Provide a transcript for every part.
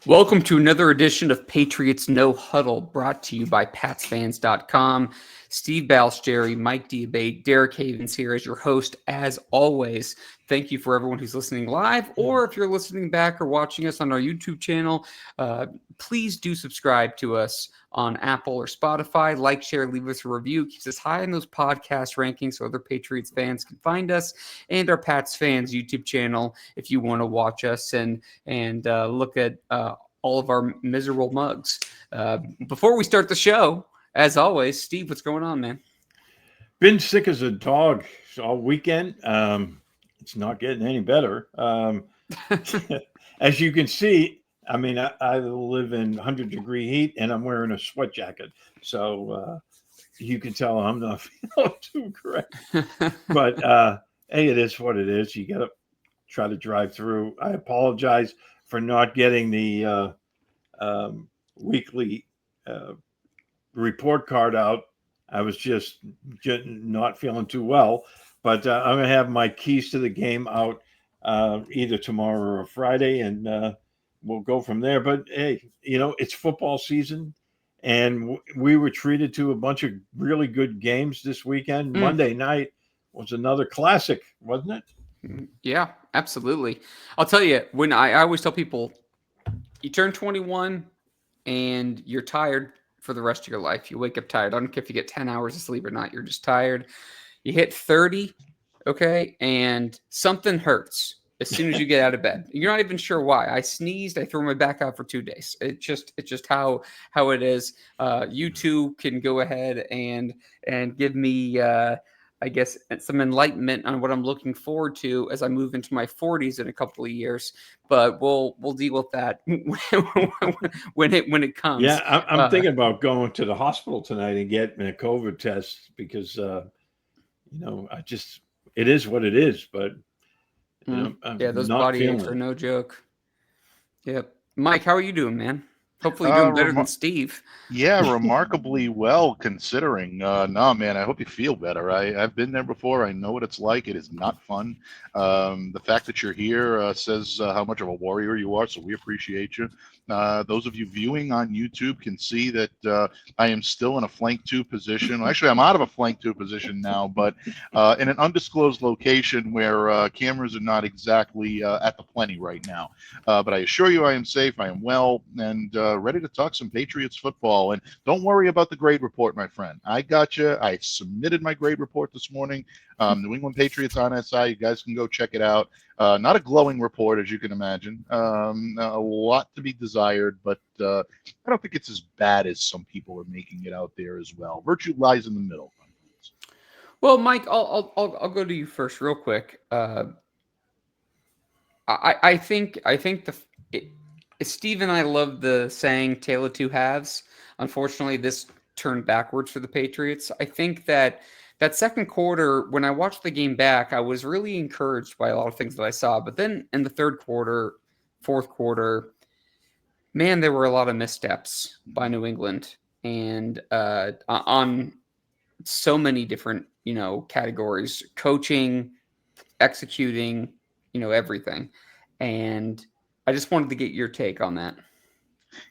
Welcome to another edition of Patriots No Huddle, brought to you by PatsFans.com. Steve Balestrieri, Mike Diabate, Derek Havens here as your host, as always. Thank you for everyone who's listening live, or if you're listening back or watching us on our YouTube channel, please do subscribe to us on Apple or Spotify. Like, share, leave us a review. It keeps us high in those podcast rankings so other Patriots fans can find us, and our Pats Fans YouTube channel if you want to watch us and look at all of our miserable mugs. Before we start the show, as always, Steve, what's going on, man? Been sick as a dog all weekend. It's not getting any better. As you can see, I mean, I live in 100-degree heat, and I'm wearing a sweat jacket. So you can tell I'm not feeling too great. But, hey, it is what it is. You got to try to drive through. I apologize for not getting the weekly report card out. I was just not feeling too well, but I'm going to have my keys to the game out either tomorrow or Friday, and we'll go from there. But, hey, it's football season, and we were treated to a bunch of really good games this weekend. Monday night was another classic, wasn't it? Yeah, absolutely. I'll tell you, when I always tell people, you turn 21 and you're tired for the rest of your life. You wake up tired. I don't care if you get 10 hours of sleep or not. You're just tired. You hit 30, okay, and something hurts as soon as you get out of bed. You're not even sure why. I sneezed. I threw my back out for 2 days. It's just how it is. You two can go ahead and give me I guess some enlightenment on what I'm looking forward to as I move into my 40s in a couple of years. But we'll deal with that when it comes. Yeah, I'm thinking about going to the hospital tonight and getting a COVID test because it is what it is. But I'm those not body aches feeling are it. no joke. Yep, Mike, how are you doing, man? Hopefully, you're doing better than Steve. Yeah, remarkably well considering. No, man, I hope you feel better. I've been there before. I know what it's like. It is not fun. The fact that you're here says how much of a warrior you are, so we appreciate you. Those of you viewing on YouTube can see that I am still in a flank two position. Actually, I'm out of a flank two position now, but in an undisclosed location where cameras are not exactly at the plenty right now. But I assure you I am safe, I am well, and ready to talk some Patriots football. And don't worry about the grade report, my friend. I got you. I submitted my grade report this morning. New England Patriots on SI. You guys can go check it out. Not a glowing report, as you can imagine. A lot to be desired, but I don't think it's as bad as some people are making it out there as well. Virtue lies in the middle. Well, Mike, I'll go to you first, real quick. I think Steve and I love the saying "tale of two halves." Unfortunately, this turned backwards for the Patriots. I think that second quarter, when I watched the game back, I was really encouraged by a lot of things that I saw. But then in the third quarter, fourth quarter, man, there were a lot of missteps by New England, and on so many different categories: coaching, executing, everything. And I just wanted to get your take on that.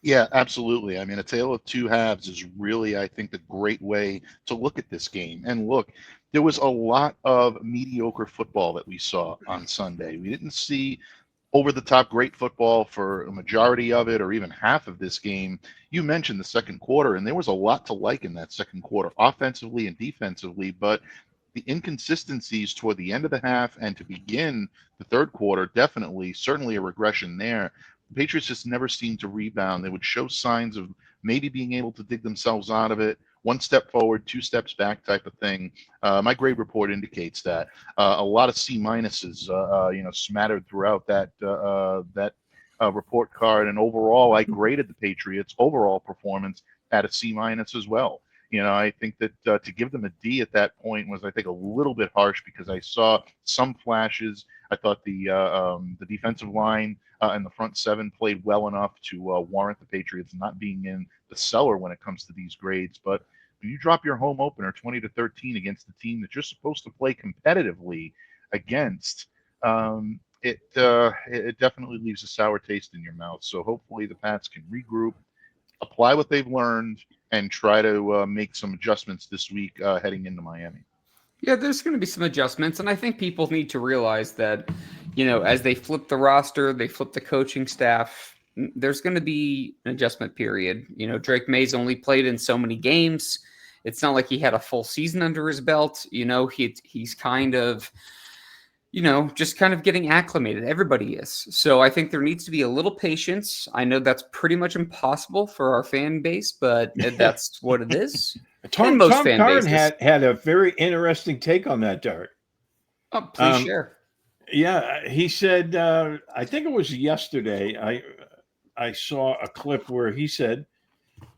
Yeah, absolutely. I mean, a tale of two halves is really, I think, the great way to look at this game. And look, there was a lot of mediocre football that we saw on Sunday. We didn't see over the top great football for a majority of it or even half of this game. You mentioned the second quarter, and there was a lot to like in that second quarter, offensively and defensively, but the inconsistencies toward the end of the half and to begin the third quarter, definitely, certainly a regression there. The Patriots just never seemed to rebound. They would show signs of maybe being able to dig themselves out of it. One step forward, two steps back type of thing. My grade report indicates that. A lot of C minuses, smattered throughout that report card. And overall, I graded the Patriots' overall performance at a C minus as well. I think that to give them a D at that point was, I think, a little bit harsh because I saw some flashes. I thought the defensive line and the front seven played well enough to warrant the Patriots not being in the cellar when it comes to these grades. But when you drop your home opener 20-13 against the team that you're supposed to play competitively against, it definitely leaves a sour taste in your mouth. So hopefully the Pats can regroup, apply what they've learned, and try to make some adjustments this week heading into Miami. Yeah, there's going to be some adjustments, and I think people need to realize that, as they flip the roster, they flip the coaching staff. There's going to be an adjustment period. Drake May's only played in so many games. It's not like he had a full season under his belt. He's kind of, just kind of getting acclimated. Everybody is. So I think there needs to be a little patience. I know that's pretty much impossible for our fan base, but that's what it is. Tom fan Curran bases. had a very interesting take on that, Derek. Oh, please share. Yeah, he said, I think it was yesterday, I saw a clip where he said,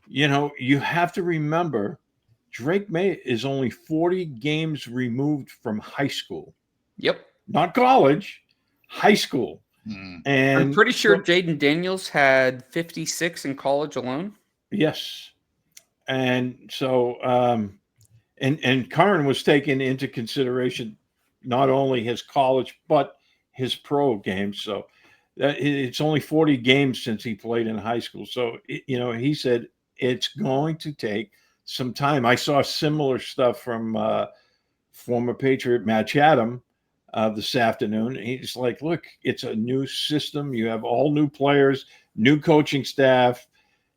you have to remember Drake May is only 40 games removed from high school. Yep. Not college, high school. And I'm pretty sure Jaden Daniels had 56 in college alone. Yes. And so, and Curran was taken into consideration not only his college, but his pro games. So it's only 40 games since he played in high school. So, he said it's going to take some time. I saw similar stuff from former Patriot Matt Chatham this afternoon. He's like, look, it's a new system. You have all new players, new coaching staff.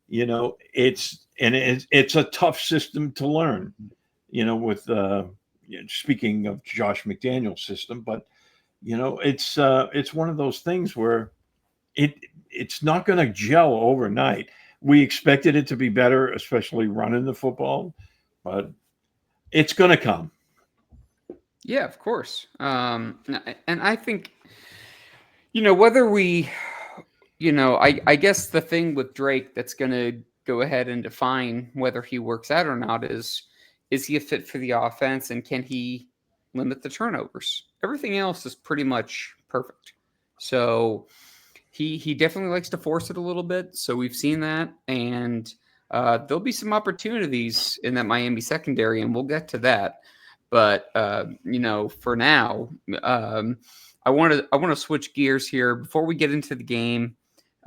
It's a tough system to learn, with speaking of Josh McDaniel's system, but it's one of those things where it's not going to gel overnight. We expected it to be better, especially running the football, but it's going to come. Yeah, of course. And I think, whether we, I guess the thing with Drake that's going to go ahead and define whether he works out or not is he a fit for the offense, and can he limit the turnovers? Everything else is pretty much perfect. So he definitely likes to force it a little bit. So we've seen that, and there'll be some opportunities in that Miami secondary, and we'll get to that. But for now, I want to switch gears here before we get into the game.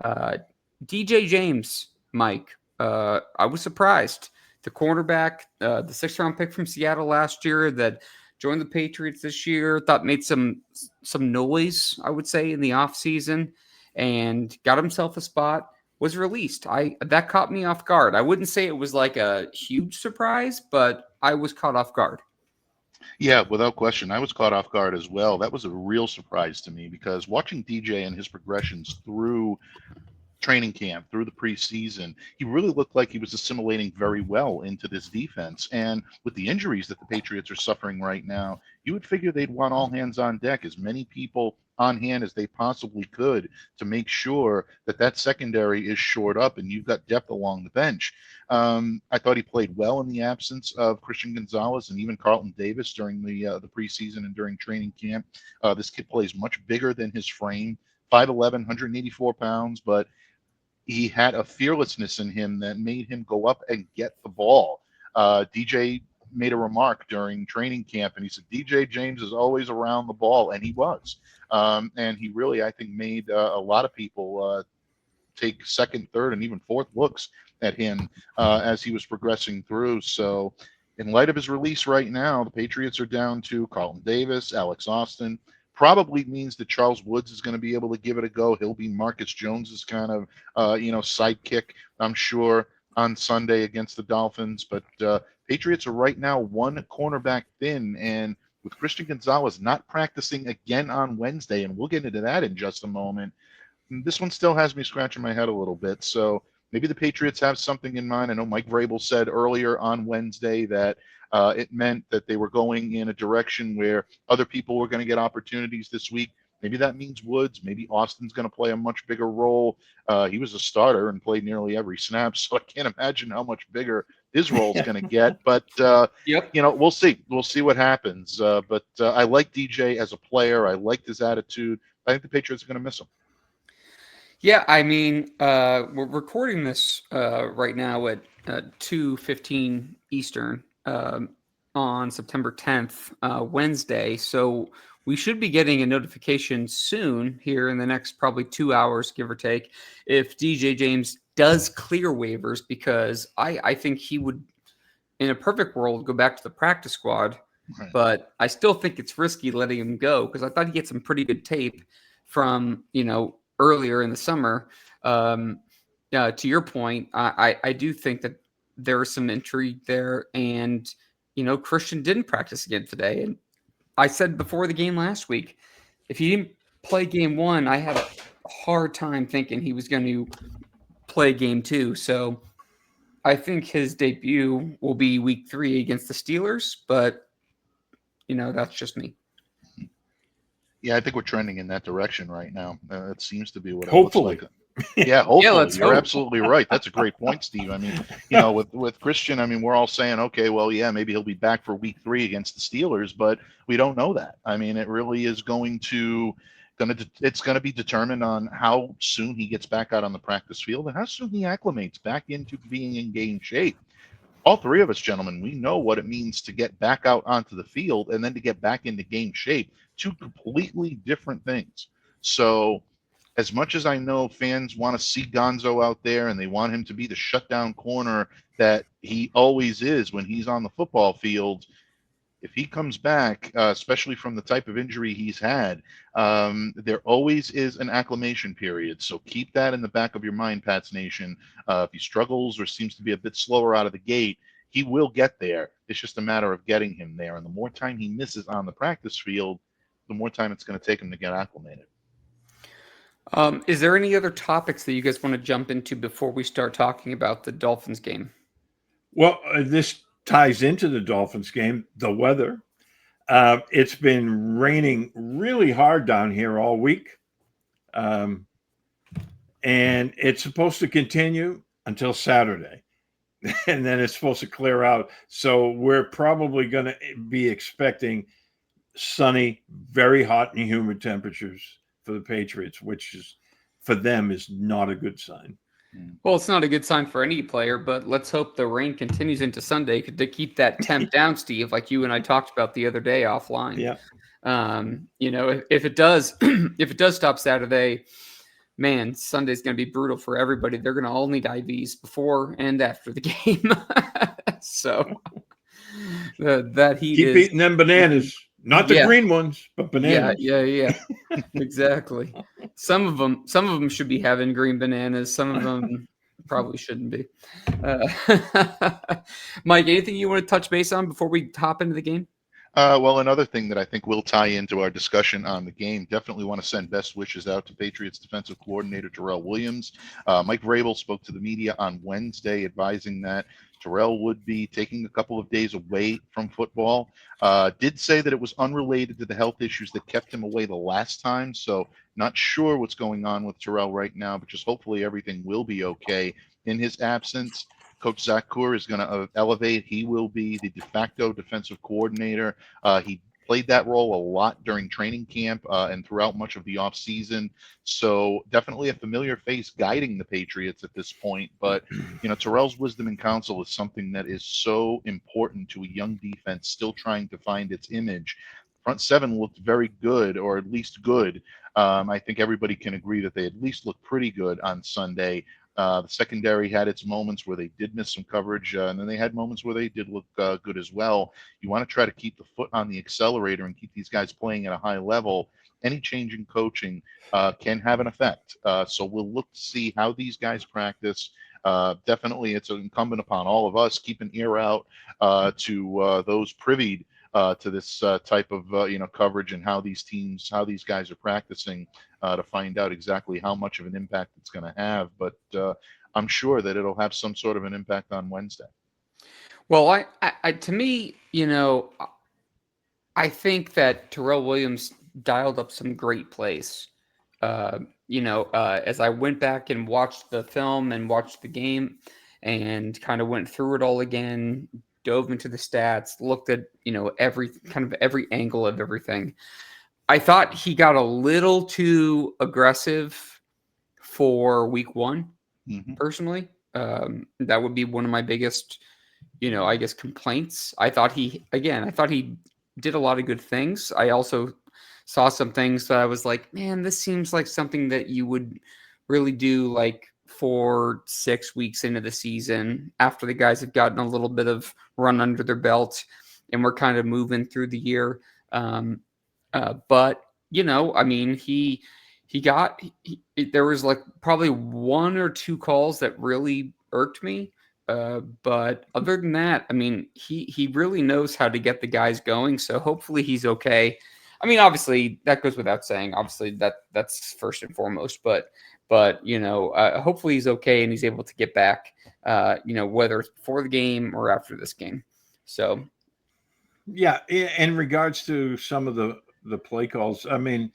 DJ James, Mike, I was surprised. The cornerback, the 6th-round pick from Seattle last year that joined the Patriots this year, thought made some noise, I would say, in the offseason, and got himself a spot, was released. That caught me off guard. I wouldn't say it was like a huge surprise, but I was caught off guard. Yeah, without question. I was caught off guard as well. That was a real surprise to me because watching DJ and his progressions through training camp, through the preseason, he really looked like he was assimilating very well into this defense. And with the injuries that the Patriots are suffering right now, you would figure they'd want all hands on deck, as many people on hand as they possibly could to make sure that secondary is shored up and you've got depth along the bench. I thought he played well in the absence of Christian Gonzalez and even Carlton Davis during the preseason and during training camp. This kid plays much bigger than his frame, 5'11", 184 pounds, but he had a fearlessness in him that made him go up and get the ball. DJ made a remark during training camp, and he said, DJ James is always around the ball, and he was. And he really, I think, made a lot of people take second, third, and even fourth looks at him as he was progressing through. So in light of his release right now, the Patriots are down to Carlton Davis, Alex Austin. Probably means that Charles Woods is going to be able to give it a go. He'll be Marcus Jones's kind of, sidekick, I'm sure, on Sunday against the Dolphins. But Patriots are right now one cornerback thin, and with Christian Gonzalez not practicing again on Wednesday, and we'll get into that in just a moment, this one still has me scratching my head a little bit. So maybe the Patriots have something in mind. I know Mike Vrabel said earlier on Wednesday that it meant that they were going in a direction where other people were going to get opportunities this week. Maybe that means Woods. Maybe Austin's going to play a much bigger role. He was a starter and played nearly every snap, so I can't imagine how much bigger his role is going to get. But, we'll see. We'll see what happens. But I like DJ as a player. I liked his attitude. I think the Patriots are going to miss him. Yeah, I mean, we're recording this right now at 2:15 Eastern. on September 10th, Wednesday. So we should be getting a notification soon here in the next probably 2 hours, give or take, if DJ James does clear waivers, because I think he would, in a perfect world, go back to the practice squad. Right. But I still think it's risky letting him go because I thought he had some pretty good tape from, earlier in the summer. To your point, I do think that there is some intrigue there. And, Christian didn't practice again today. And I said before the game last week, if he didn't play game one, I had a hard time thinking he was going to play game two. So I think his debut will be week 3 against the Steelers, but that's just me. Yeah, I think we're trending in that direction right now. It seems to be what it Hopefully. looks like. Yeah, hopefully. let's You're hope. absolutely right. That's a great point, Steve. I mean, with Christian, I mean, we're all saying, okay, well, yeah, maybe he'll be back for week 3 against the Steelers, but we don't know that. I mean, it really is it's going to be determined on how soon he gets back out on the practice field and how soon he acclimates back into being in game shape. All 3 of us, gentlemen, we know what it means to get back out onto the field and then to get back into game shape. 2 completely different things. So as much as I know fans want to see Gonzo out there and they want him to be the shutdown corner that he always is when he's on the football field, if he comes back, especially from the type of injury he's had, there always is an acclimation period. So keep that in the back of your mind, Pats Nation. If he struggles or seems to be a bit slower out of the gate, he will get there. It's just a matter of getting him there. And the more time he misses on the practice field, the more time it's going to take him to get acclimated. Is there any other topics that you guys want to jump into before we start talking about the Dolphins game? Well, this ties into the Dolphins game, the weather. It's been raining really hard down here all week. And it's supposed to continue until Saturday. And then it's supposed to clear out. So we're probably going to be expecting sunny, very hot and humid temperatures for the Patriots, which is, for them, is not a good sign. Well, it's not a good sign for any player, but let's hope the rain continues into Sunday to keep that temp down, Steve, like you and I talked about the other day offline. Yeah. If it does, if it does stop Saturday, man, Sunday's going to be brutal for everybody. They're going to all need IVs before and after the game. So that heat keep eating them bananas. Not the green ones, but bananas. Yeah. Exactly. Some of them should be having green bananas. Some of them probably shouldn't be. Mike, anything you want to touch base on before we hop into the game? Well, another thing that I think will tie into our discussion on the game, definitely want to send best wishes out to Patriots defensive coordinator Terrell Williams. Mike Vrabel spoke to the media on Wednesday advising that Terrell would be taking a couple of days away from football. Did say that it was unrelated to the health issues that kept him away the last time. So not sure what's going on with Terrell right now, but just hopefully everything will be okay in his absence. Coach Zach Kur is going to elevate. He will be the de facto defensive coordinator. He played that role a lot during training camp and throughout much of the offseason. So definitely a familiar face guiding the Patriots at this point. But, Terrell's wisdom and counsel is something that is so important to a young defense still trying to find its image. Front 7 looked very good, or at least good. I think everybody can agree that they at least looked pretty good on Sunday. The secondary had its moments where they did miss some coverage, and then they had moments where they did look good as well. You want to try to keep the foot on the accelerator and keep these guys playing at a high level. Any change in coaching can have an effect. So we'll look to see how these guys practice. Definitely, it's incumbent upon all of us. Keep an ear out to those privy to this type of coverage and how these guys are practicing to find out exactly how much of an impact it's going to have. But I'm sure that it'll have some sort of an impact on Wednesday. Well, to me, I think that Terrell Williams dialed up some great plays. As I went back and watched the film and watched the game and kind of went through it all again, dove into the stats, looked at, every angle of everything. I thought he got a little too aggressive for week 1, personally. That would be one of my biggest, I guess complaints. I thought he did a lot of good things. I also saw some things that I was like, man, this seems like something that you would really do like 4-6 weeks into the season after the guys have gotten a little bit of run under their belt and we're kind of moving through the year. But I mean, there was like probably 1 or 2 calls that really irked me. But other than that, I mean, he really knows how to get the guys going. So hopefully he's okay. I mean, obviously that goes without saying. Obviously that's first and foremost. But hopefully he's okay and he's able to get back. Whether it's before the game or after this game. So yeah, in regards to some of the play calls, I mean,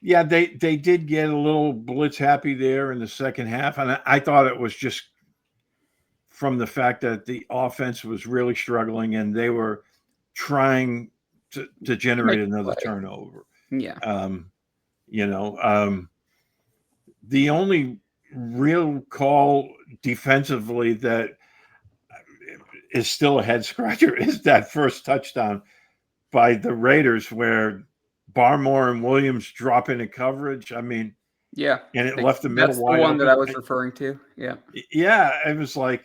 yeah, they did get a little blitz happy there in the second half, and I thought it was just from the fact that the offense was really struggling and they were trying to generate another turnover. Yeah. The only real call defensively that is still a head scratcher is that first touchdown by the Raiders where Barmore and Williams drop into coverage. I mean, yeah, and it left the middle wide. That's the one open. that I was referring to. Yeah. Yeah, it was like,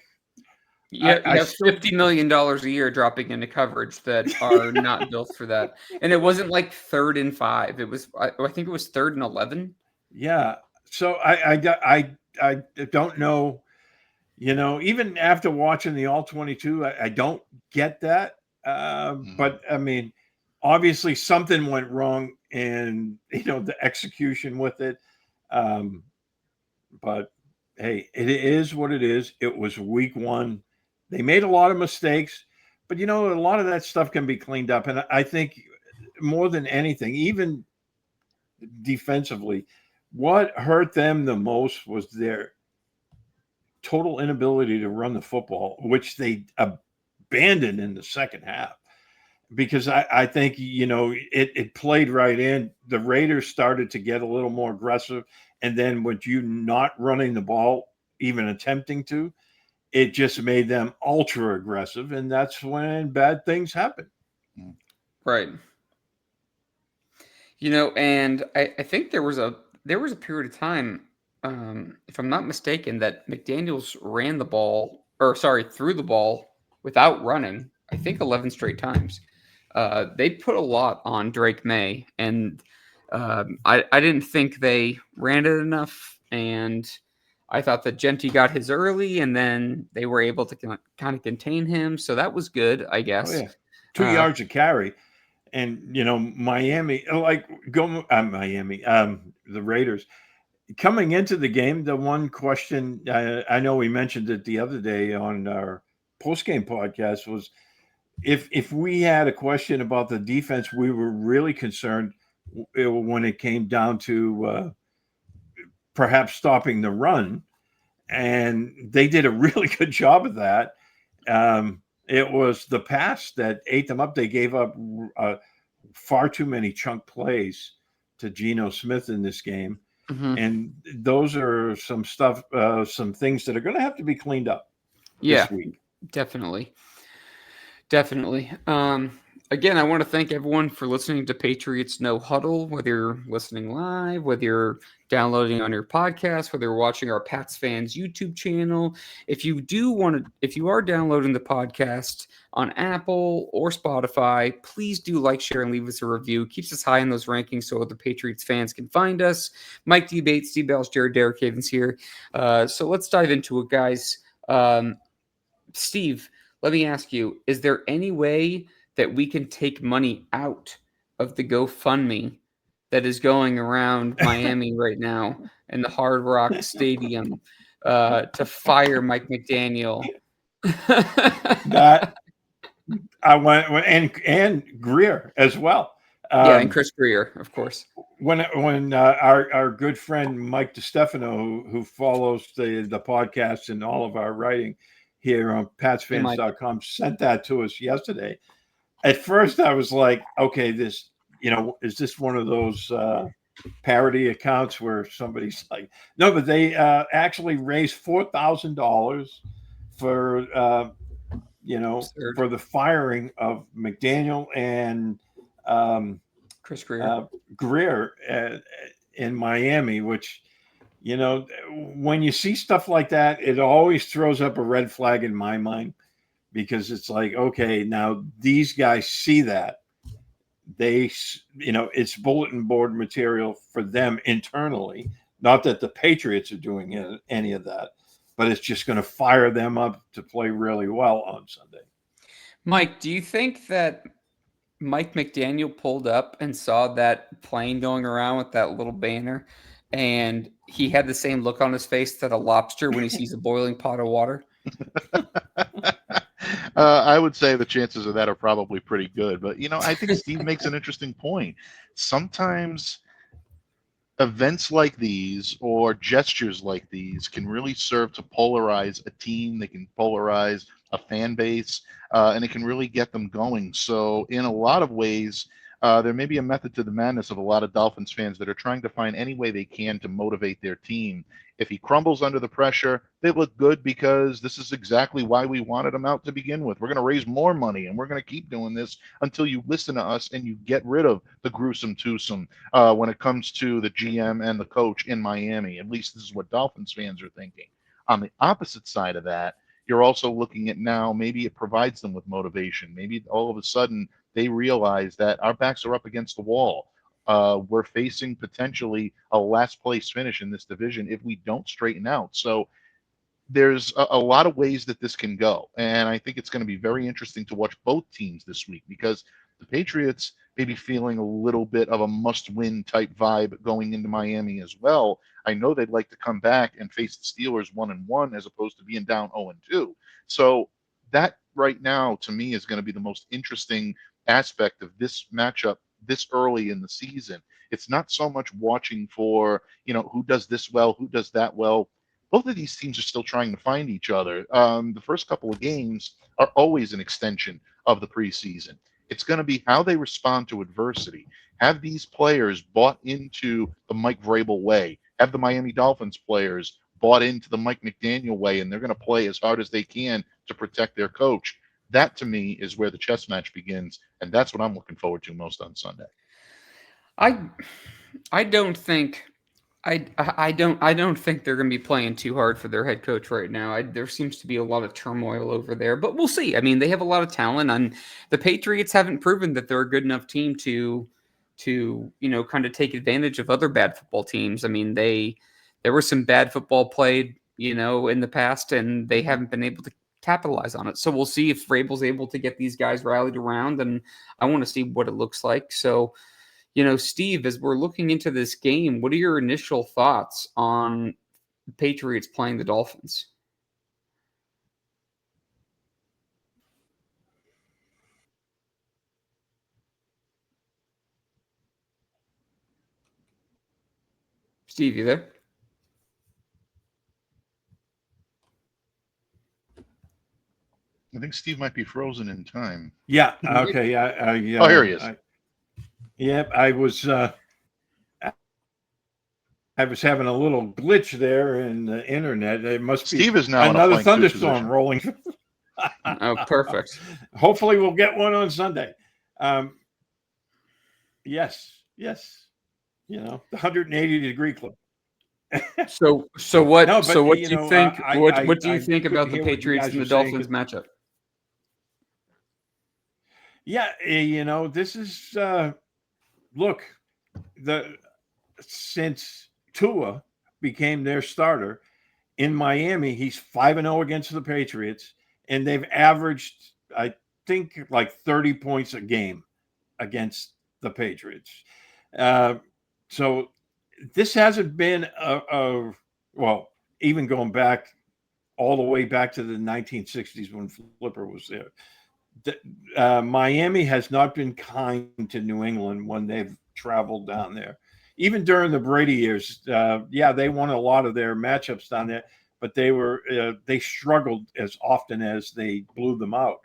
yeah, you have $50 million a year dropping into coverage that are not built for that. And it wasn't like 3rd and 5. It was, I think it was 3rd and 11. Yeah. So I don't know, even after watching the all 22, I don't get that. But I mean, obviously something went wrong in, the execution with it. But hey, it is what it is. It was week 1. They made a lot of mistakes, but a lot of that stuff can be cleaned up. And I think more than anything, even defensively, what hurt them the most was their total inability to run the football, which they abandoned in the second half. Because I think, it played right in. The Raiders started to get a little more aggressive. And then with you not running the ball, even attempting to, it just made them ultra aggressive. And that's when bad things happen. Right. And I think there was a period of time, if I'm not mistaken, that McDaniels threw the ball without running, I think 11 straight times. They put a lot on Drake May, and I didn't think they ran it enough, and I thought that Genty got his early, and then they were able to kind of contain him, so that was good, I guess. Oh, yeah. 2 yards a carry. And, Miami, the Raiders, coming into the game, the one question, I know we mentioned it the other day on our post-game podcast, was if we had a question about the defense, we were really concerned when it came down to perhaps stopping the run. And they did a really good job of that. It was the pass that ate them up. They gave up far too many chunk plays to Geno Smith in this game. Mm-hmm. And those are some things that are going to have to be cleaned up this week. Definitely. Again, I want to thank everyone for listening to Patriots No Huddle, whether you're listening live, whether you're downloading on your podcast, whether you're watching our Pats Fans YouTube channel. If you are downloading the podcast on Apple or Spotify, please do like, share, and leave us a review. Keeps us high in those rankings so other Patriots fans can find us. Mike D. Bates, Steve Balestrieri, Derek Havens here. So let's dive into it, guys. Steve, let me ask you, is there any way that we can take money out of the GoFundMe that is going around Miami right now in the Hard Rock Stadium to fire Mike McDaniel? That I went and Greer as well. And Chris Greer, of course. When our good friend Mike DiStefano, who follows the podcast and all of our writing here on PatsFans.com, sent that to us yesterday. At first, I was like, okay, this, is this one of those parody accounts where somebody's like, no, but they actually raised $4,000 for Absurd. for the firing of McDaniel and Chris Greer. Greer in Miami, which, when you see stuff like that, it always throws up a red flag in my mind, because it's like, okay, now these guys see that. It's bulletin board material for them internally. Not that the Patriots are doing any of that, but it's just going to fire them up to play really well on Sunday. Mike, do you think that Mike McDaniel pulled up and saw that plane going around with that little banner, and he had the same look on his face that a lobster when he sees a boiling pot of water? I would say the chances of that are probably pretty good. But, I think Steve makes an interesting point. Sometimes events like these or gestures like these can really serve to polarize a team. They can polarize a fan base, and it can really get them going. So in a lot of ways, there may be a method to the madness of a lot of Dolphins fans that are trying to find any way they can to motivate their team. If he crumbles under the pressure, they look good because this is exactly why we wanted him out to begin with. We're going to raise more money, and we're going to keep doing this until you listen to us and you get rid of the gruesome twosome when it comes to the GM and the coach in Miami. At least this is what Dolphins fans are thinking. On the opposite side of that, you're also looking at now, maybe it provides them with motivation. Maybe all of a sudden they realize that our backs are up against the wall. We're facing potentially a last place finish in this division if we don't straighten out. So there's a lot of ways that this can go. And I think it's going to be very interesting to watch both teams this week, because the Patriots may be feeling a little bit of a must-win type vibe going into Miami as well. I know they'd like to come back and face the Steelers 1-1 as opposed to being down 0-2. So that right now, to me, is going to be the most interesting aspect of this matchup this early in the season. It's not so much watching for, who does this well, who does that well. Both of these teams are still trying to find each other. The first couple of games are always an extension of the preseason. It's going to be how they respond to adversity. Have these players bought into the Mike Vrabel way? Have the Miami Dolphins players bought into the Mike McDaniel way, and they're going to play as hard as they can to protect their coach? That, to me, is where the chess match begins, and that's what I'm looking forward to most on Sunday. I don't think I don't think they're going to be playing too hard for their head coach right now. There seems to be a lot of turmoil over there, but we'll see. I mean, they have a lot of talent, and the Patriots haven't proven that they're a good enough team to kind of take advantage of other bad football teams. I mean, there was some bad football played, in the past, and they haven't been able to capitalize on it. So we'll see if Vrabel's able to get these guys rallied around, and I want to see what it looks like. So, Steve, as we're looking into this game, what are your initial thoughts on the Patriots playing the Dolphins? Steve, you there? I think Steve might be frozen in time. Yeah. Okay. Yeah. Oh, here he is. I was having a little glitch there in the internet. It must be Steve is now another in a thunderstorm rolling. Oh, perfect. Hopefully, we'll get one on Sunday. Yes. The 180-degree club. So what? No, but, so what do you think? What do you I think about the couldn't hear what you Patriots guys and the were saying, Dolphins matchup? Yeah, this is look, since Tua became their starter in Miami, he's 5-0 against the Patriots, and they've averaged, I think, like 30 points a game against the Patriots. So this hasn't been well, even going back all the way back to the 1960s when Flipper was there. Miami has not been kind to New England when they've traveled down there. Even during the Brady years, they won a lot of their matchups down there, but they struggled as often as they blew them out.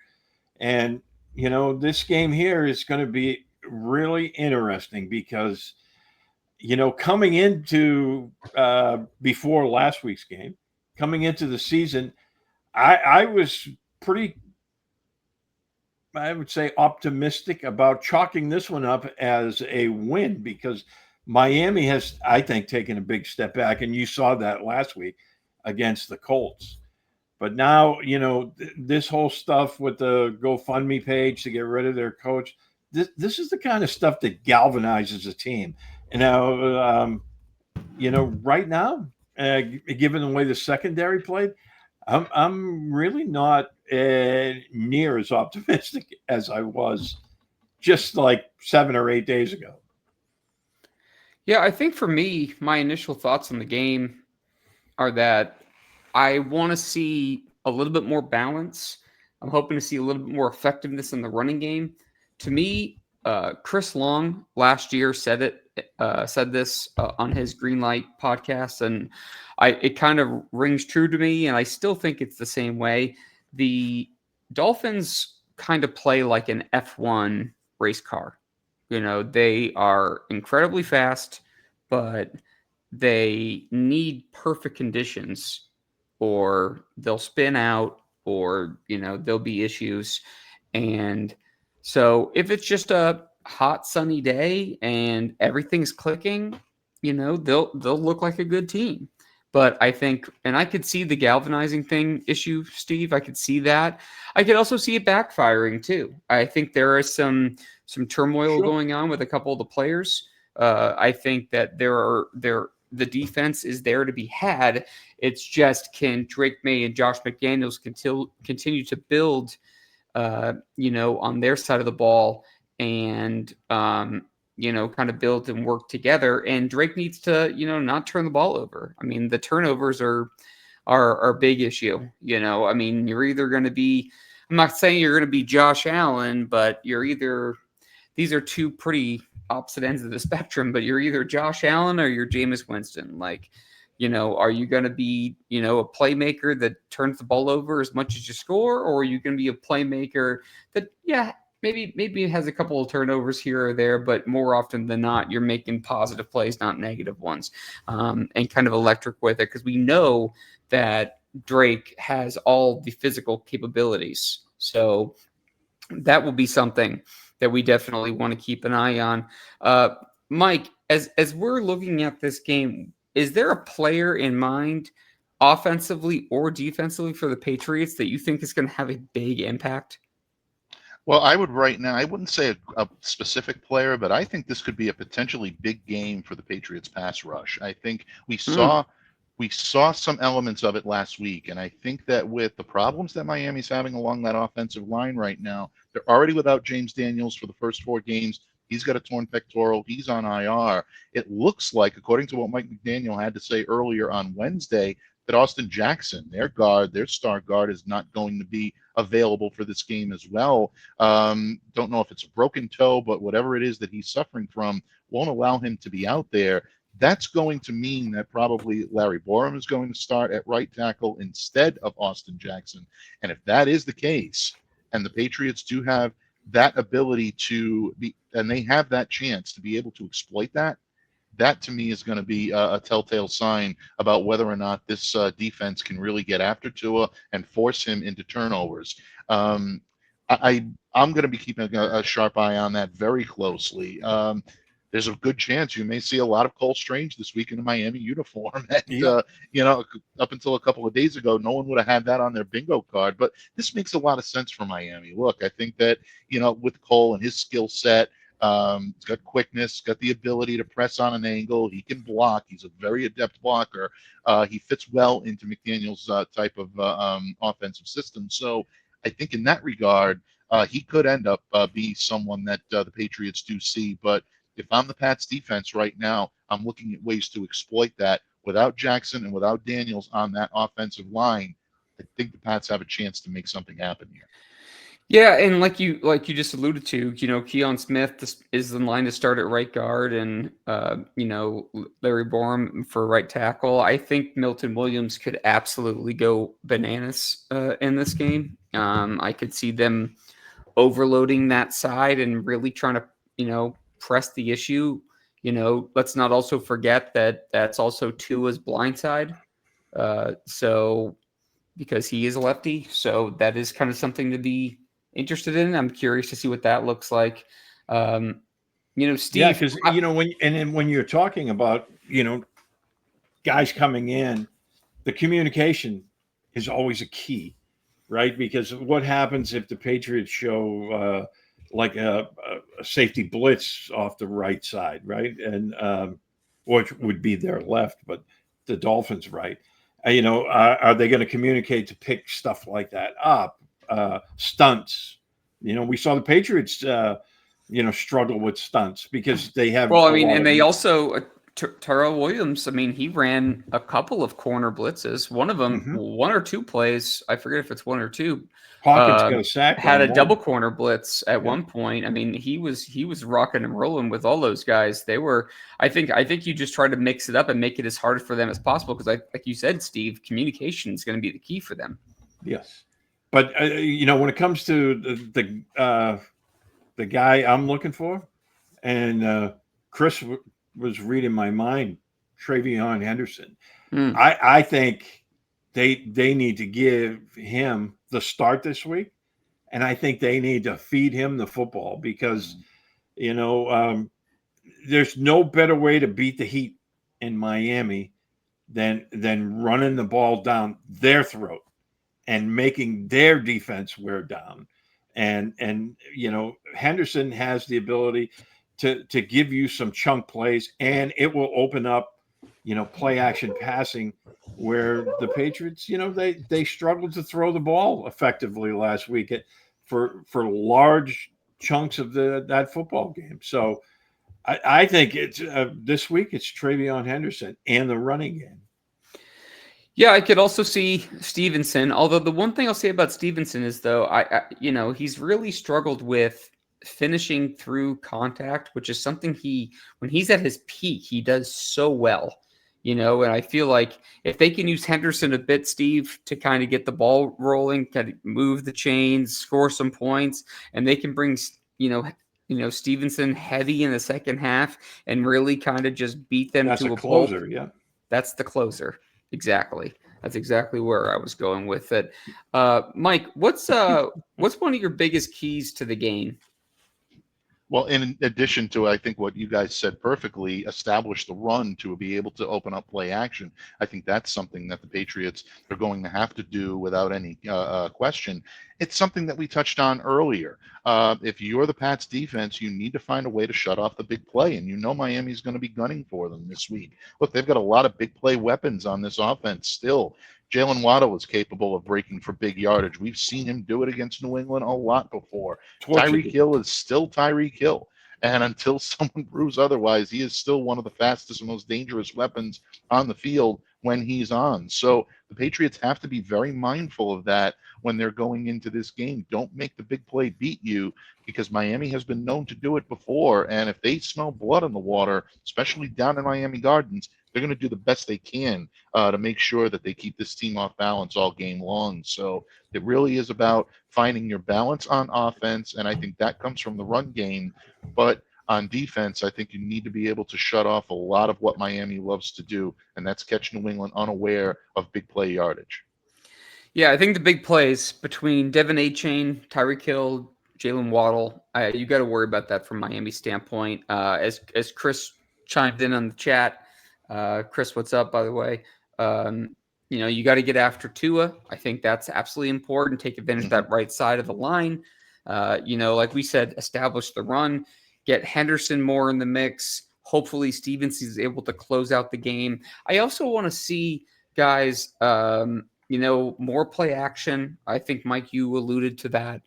And this game here is going to be really interesting because coming into before last week's game, coming into the season, I was pretty I would say, optimistic about chalking this one up as a win because Miami has, I think, taken a big step back, and you saw that last week against the Colts. But now, this whole stuff with the GoFundMe page to get rid of their coach, this is the kind of stuff that galvanizes a team. And now, right now, given the way the secondary played, I'm really not near as optimistic as I was just like 7 or 8 days ago. Yeah, I think for me, my initial thoughts on the game are that I want to see a little bit more balance. I'm hoping to see a little bit more effectiveness in the running game. To me, Chris Long last year said this on his Greenlight podcast, and it kind of rings true to me, and I still think it's the same way. The Dolphins kind of play like an F1 race car. They are incredibly fast, but they need perfect conditions or they'll spin out or there'll be issues. And so if it's just a hot sunny day and everything's clicking, they'll look like a good team. But I think, and I could see the galvanizing thing issue, Steve. I could see that. I could also see it backfiring too. I think there is some turmoil going on with a couple of the players. I think that the defense is there to be had. It's just, can Drake May and Josh McDaniels continue to build, on their side of the ball and, kind of build and work together. And Drake needs to, not turn the ball over. I mean, the turnovers are a big issue. I mean, you're either going to be, I'm not saying you're going to be Josh Allen, but these are two pretty opposite ends of the spectrum, but you're either Josh Allen or you're Jameis Winston. Like, are you going to be, a playmaker that turns the ball over as much as you score, or are you going to be a playmaker that, maybe has a couple of turnovers here or there, but more often than not, you're making positive plays, not negative ones, and kind of electric with it, because we know that Drake has all the physical capabilities. So that will be something that we definitely want to keep an eye on. Mike, as we're looking at this game, is there a player in mind, offensively or defensively, for the Patriots that you think is going to have a big impact? Well, I wouldn't say a specific player, but I think this could be a potentially big game for the Patriots pass rush. I think we saw some elements of it last week, and I think that with the problems that Miami's having along that offensive line right now, they're already without James Daniels for the first 4 games. He's got a torn pectoral. He's on IR. It looks like, according to what Mike McDaniel had to say earlier on Wednesday, that Austin Jackson, their star guard, is not going to be available for this game as well. Don't know if it's a broken toe, but whatever it is that he's suffering from won't allow him to be out there. That's going to mean that probably Larry Borum is going to start at right tackle instead of Austin Jackson. And if that is the case, and the Patriots do have that ability to be, and they have that chance to be able to exploit that, that to me is going to be a telltale sign about whether or not this defense can really get after Tua and force him into turnovers. I'm going to be keeping a sharp eye on that very closely. There's a good chance you may see a lot of Cole Strange this week in a Miami uniform. And, up until a couple of days ago, no one would have had that on their bingo card. But this makes a lot of sense for Miami. Look, I think that, with Cole and his skill set, he's got quickness, got the ability to press on an angle. He can block. He's a very adept blocker. He fits well into McDaniel's type of offensive system. So I think in that regard, he could end up be someone that the Patriots do see. But if I'm the Pats defense right now, I'm looking at ways to exploit that. Without Jackson and without Daniels on that offensive line, I think the Pats have a chance to make something happen here. Yeah, and like you just alluded to, Keon Smith is in line to start at right guard, and Larry Borum for right tackle. I think Milton Williams could absolutely go bananas in this game. I could see them overloading that side and really trying to press the issue. Let's not also forget that that's also Tua's blind side. So because he is a lefty, so that is kind of something to be interested in. I'm curious to see what that looks like. Steve. Yeah, because when you're talking about guys coming in, the communication is always a key, right? Because what happens if the Patriots show like a safety blitz off the right side, right? And which would be their left, but the Dolphins right. Are they going to communicate to pick stuff like that up? Stunts. We saw the Patriots, struggle with stunts because they have. Well, I a mean, lot and of, they also Terrell Williams. I mean, he ran a couple of corner blitzes. One of them, Mhm. one or two plays. I forget if it's one or two. Hawkins got a sack. Had on a one. double corner blitz at Yeah. one point. I mean, he was rocking and rolling with all those guys. They were. I think you just try to mix it up and make it as hard for them as possible because, like you said, Steve, communication is going to be the key for them. Yes, but when it comes to the guy I'm looking for, and Chris was reading my mind, Travion Henderson. I think they need to give him the start this week, and I think they need to feed him the football because there's no better way to beat the Heat in Miami than running the ball down their throat and making their defense wear down. And Henderson has the ability to give you some chunk plays, and it will open up play action passing where the Patriots they struggled to throw the ball effectively last week for large chunks of that football game. So I think it's this week it's Travion Henderson and the running game. Yeah, I could also see Stevenson. Although the one thing I'll say about Stevenson is, though, he's really struggled with finishing through contact, which is something when he's at his peak, he does so well. And I feel like if they can use Henderson a bit, Steve, to kind of get the ball rolling, kind of move the chains, score some points, and they can bring, Stevenson heavy in the second half and really kind of just beat them That's to a a closer, pulp. yeah. That's the closer. Exactly. That's exactly where I was going with it. Mike, what's one of your biggest keys to the game? Well, in addition to, I think what you guys said perfectly, establish the run to be able to open up play action. I think that's something that the Patriots are going to have to do without any question. It's something that we touched on earlier. If you're the Pats defense, you need to find a way to shut off the big play, and Miami's going to be gunning for them this week. Look, they've got a lot of big play weapons on this offense still. Jalen Waddle is capable of breaking for big yardage. We've seen him do it against New England a lot before. Tyreek Hill is still Tyreek Hill. And until someone proves otherwise, he is still one of the fastest and most dangerous weapons on the field when he's on. So the Patriots have to be very mindful of that when they're going into this game. Don't make the big play beat you because Miami has been known to do it before. And if they smell blood in the water, especially down in Miami Gardens, they're going to do the best they can to make sure that they keep this team off balance all game long. So it really is about finding your balance on offense, and I think that comes from the run game. But on defense, I think you need to be able to shut off a lot of what Miami loves to do, and that's catch New England unaware of big play yardage. Yeah, I think the big plays between Devin Achane, Tyreek Hill, Jalen Waddle, you got to worry about that from Miami's standpoint. As Chris chimed in on the chat, Chris, what's up, by the way? You got to get after Tua. I think that's absolutely important. Take advantage of that right side of the line. Like we said, establish the run, get Henderson more in the mix. Hopefully, Stevenson is able to close out the game. I also want to see guys, more play action. I think, Mike, you alluded to that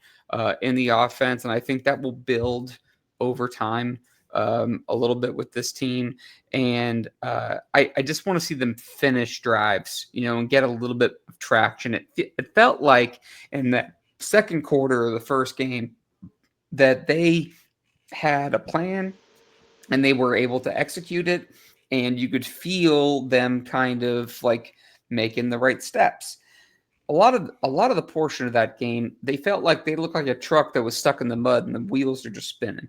in the offense, and I think that will build over time a little bit with this team. And I just want to see them finish drives, and get a little bit of traction. It felt like in that second quarter of the first game that they had a plan and they were able to execute it, and you could feel them kind of like making the right steps. A lot of the portion of that game, they felt like they looked like a truck that was stuck in the mud and the wheels are just spinning.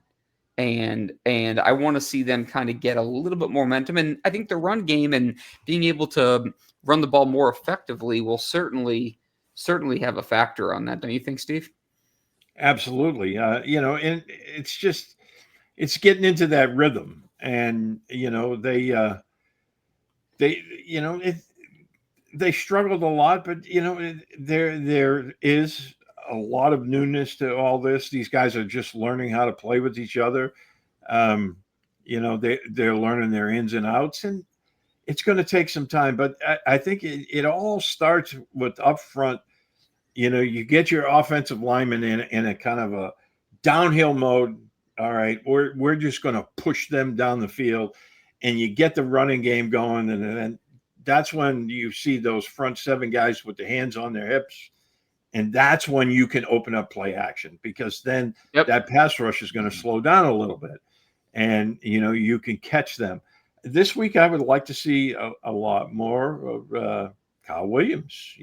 And I want to see them kind of get a little bit more momentum. And I think the run game and being able to run the ball more effectively will certainly have a factor on that. Don't you think, Steve? Absolutely. And it's getting into that rhythm, and they they struggled a lot, but there is a lot of newness to all this. These guys are just learning how to play with each other. Um, they're learning their ins and outs, and it's going to take some time. But I think it all starts with upfront. You get your offensive linemen in a kind of a downhill mode. All right, we're just going to push them down the field, and you get the running game going, and then that's when you see those front seven guys with the hands on their hips, and that's when you can open up play action, because then Yep. that pass rush is going to slow down a little bit, and you can catch them. This week, I would like to see a lot more of Kyle Williams.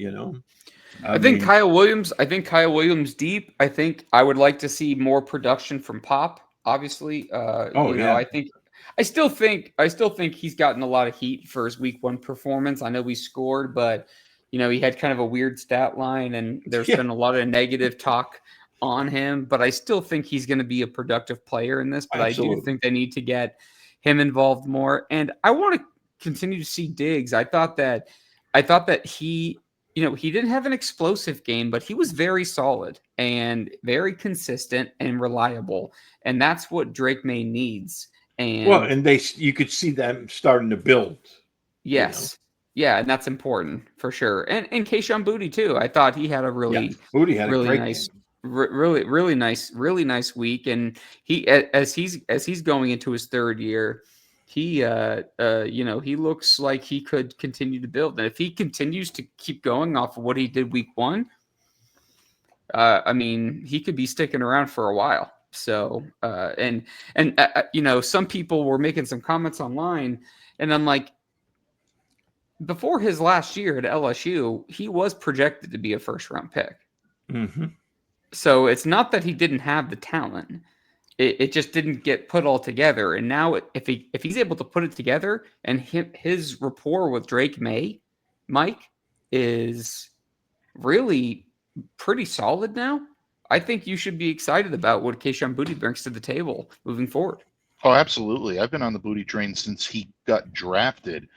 I think Kyle Williams. I think Kyle Williams deep. I think I would like to see more production from Pop. Obviously, Yeah. I still think he's gotten a lot of heat for his week 1 performance. I know he scored, but he had kind of a weird stat line, and there's been a lot of negative talk on him. But I still think he's going to be a productive player in this. But Absolutely. I do think they need to get him involved more, and I want to continue to see Diggs. I thought that he he didn't have an explosive game, but he was very solid and very consistent and reliable. And that's what Drake May needs. And you could see them starting to build. yes. Yeah, and that's important for sure. And Keishon Boutte too. I thought he had a Booty had a really great nice game. really nice week. And he as he's going into his 3rd year, he he looks like he could continue to build. And if he continues to keep going off of what he did week 1, I mean, he could be sticking around for a while. So some people were making some comments online, and I'm like, before his last year at LSU, he was projected to be a 1st-round pick. Mm-hmm. So it's not that he didn't have the talent. It just didn't get put all together. And now if he's able to put it together, and his rapport with Mike is really pretty solid now, I think you should be excited about what Keishon Boutte brings to the table moving forward. Oh, absolutely. I've been on the Boutte train since he got drafted.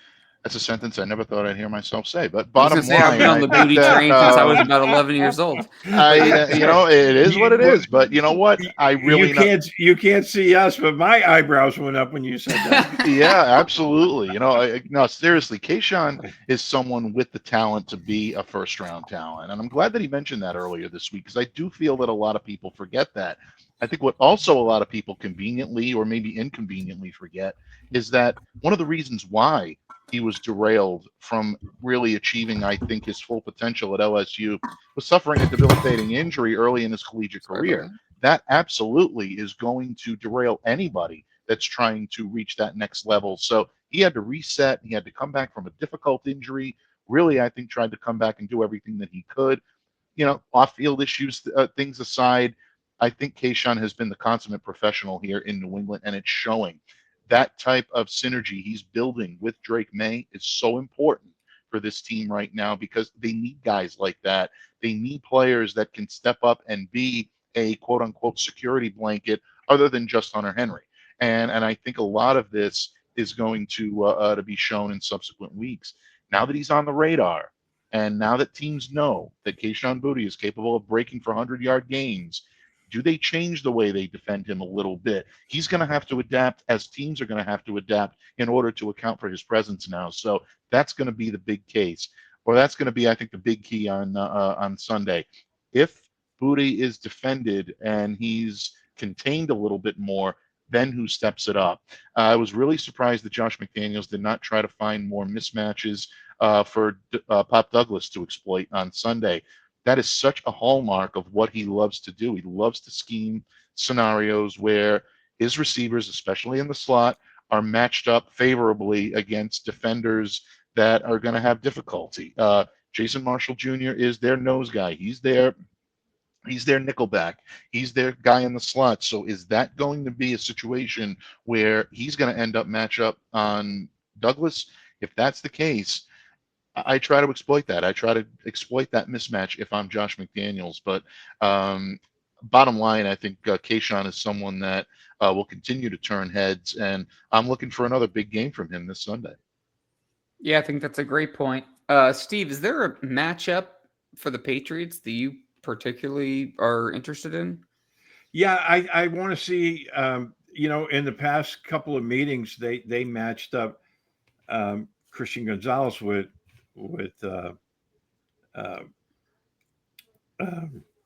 That's a sentence I never thought I'd hear myself say. But bottom line, I've been on the Boutte train since I was about 11 years old. It is what it is. But you know what? You can't see us, but my eyebrows went up when you said that. Yeah, absolutely. No, seriously, Keishon is someone with the talent to be a 1st-round talent, and I'm glad that he mentioned that earlier this week, because I do feel that a lot of people forget that. I think what also a lot of people conveniently or maybe inconveniently forget is that one of the reasons why he was derailed from really achieving, I think, his full potential at LSU was suffering a debilitating injury early in his collegiate career. That absolutely is going to derail anybody that's trying to reach that next level. So he had to reset. He had to come back from a difficult injury. Really, I think, tried to come back and do everything that he could. Off-field issues, things aside, I think Keishon has been the consummate professional here in New England, and it's showing. That type of synergy he's building with Drake May is so important for this team right now, because they need guys like that. They need players that can step up and be a quote-unquote security blanket other than just Hunter Henry. And I think a lot of this is going to be shown in subsequent weeks. Now that he's on the radar, and now that teams know that Keishon Boutte is capable of breaking for 100-yard gains, do they change the way they defend him a little bit? He's going to have to adapt, as teams are going to have to adapt in order to account for his presence now. So that's going to be the big case, or that's going to be, I think, the big key on Sunday. If Boutte is defended and he's contained a little bit more, then who steps it up? I was really surprised that Josh McDaniels did not try to find more mismatches for Pop Douglas to exploit on Sunday. That is such a hallmark of what he loves to do. He loves to scheme scenarios where his receivers, especially in the slot, are matched up favorably against defenders that are going to have difficulty. Jason Marshall Jr. is their nose guy. He's their nickelback. He's their guy in the slot. So is that going to be a situation where he's going to end up match up on Douglas? If that's the case, I try to exploit that. I try to exploit that mismatch if I'm Josh McDaniels. But bottom line, I think Kayshawn is someone that will continue to turn heads, and I'm looking for another big game from him this Sunday. Yeah, I think that's a great point. Steve, is there a matchup for the Patriots that you particularly are interested in? Yeah, I want to see. In the past couple of meetings, they matched up Christian Gonzalez with uh,